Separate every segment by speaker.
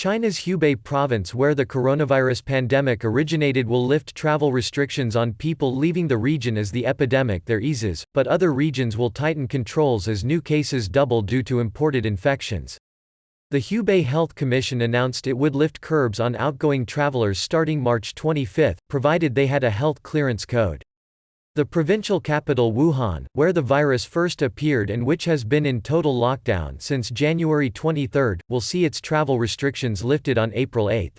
Speaker 1: China's Hubei province, where the coronavirus pandemic originated, will lift travel restrictions on people leaving the region as the epidemic there eases, but other regions will tighten controls as new cases double due to imported infections. The Hubei Health Commission announced it would lift curbs on outgoing travelers starting March 25, provided they had a health clearance code. The provincial capital Wuhan, where the virus first appeared and which has been in total lockdown since January 23, will see its travel restrictions lifted on April 8.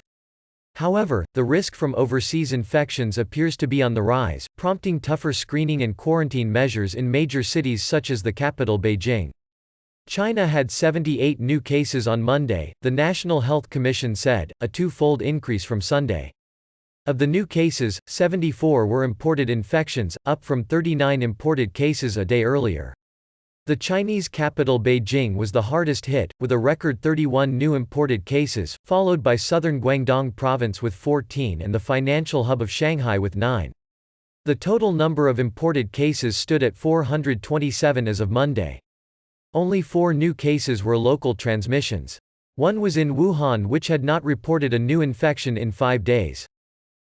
Speaker 1: However, the risk from overseas infections appears to be on the rise, prompting tougher screening and quarantine measures in major cities such as the capital Beijing. China had 78 new cases on Monday, the National Health Commission said, a two-fold increase from Sunday. Of the new cases, 74 were imported infections, up from 39 imported cases a day earlier. The Chinese capital Beijing was the hardest hit, with a record 31 new imported cases, followed by southern Guangdong province with 14 and the financial hub of Shanghai with 9. The total number of imported cases stood at 427 as of Monday. Only 4 new cases were local transmissions. One was in Wuhan, which had not reported a new infection in 5 days.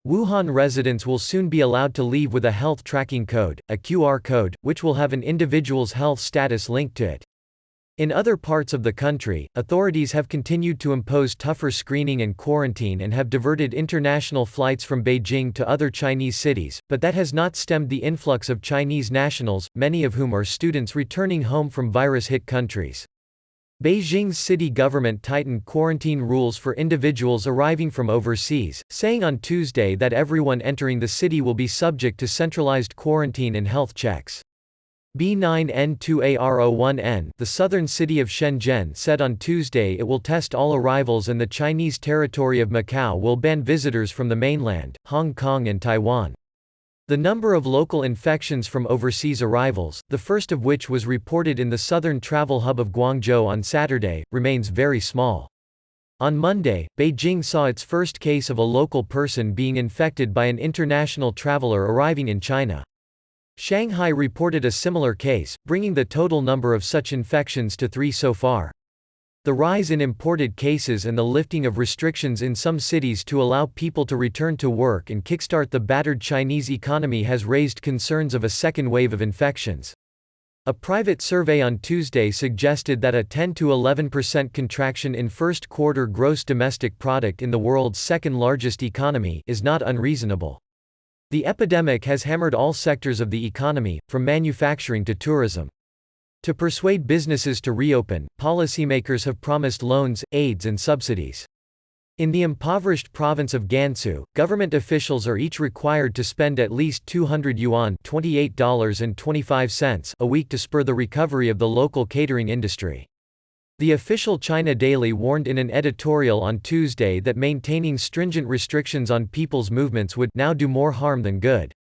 Speaker 1: Wuhan residents will soon be allowed to leave with a health tracking code, a QR code, which will have an individual's health status linked to it. In other parts of the country, authorities have continued to impose tougher screening and quarantine and have diverted international flights from Beijing to other Chinese cities, but that has not stemmed the influx of Chinese nationals, many of whom are students returning home from virus-hit countries. Beijing's city government tightened quarantine rules for individuals arriving from overseas, saying on Tuesday that everyone entering the city will be subject to centralized quarantine and health checks. B9N2AR01N, the southern city of Shenzhen, said on Tuesday it will test all arrivals and the Chinese territory of Macau will ban visitors from the mainland, Hong Kong and Taiwan. The number of local infections from overseas arrivals, the first of which was reported in the southern travel hub of Guangzhou on Saturday, remains very small. On Monday, Beijing saw its first case of a local person being infected by an international traveler arriving in China. Shanghai reported a similar case, bringing the total number of such infections to 3 so far. The rise in imported cases and the lifting of restrictions in some cities to allow people to return to work and kickstart the battered Chinese economy has raised concerns of a second wave of infections. A private survey on Tuesday suggested that a 10 to 11% contraction in first quarter gross domestic product in the world's second-largest economy is not unreasonable. The epidemic has hammered all sectors of the economy, from manufacturing to tourism. To persuade businesses to reopen, policymakers have promised loans, aids and subsidies. In the impoverished province of Gansu, government officials are each required to spend at least 200 yuan ($28.25) a week to spur the recovery of the local catering industry. The official China Daily warned in an editorial on Tuesday that maintaining stringent restrictions on people's movements would now do more harm than good.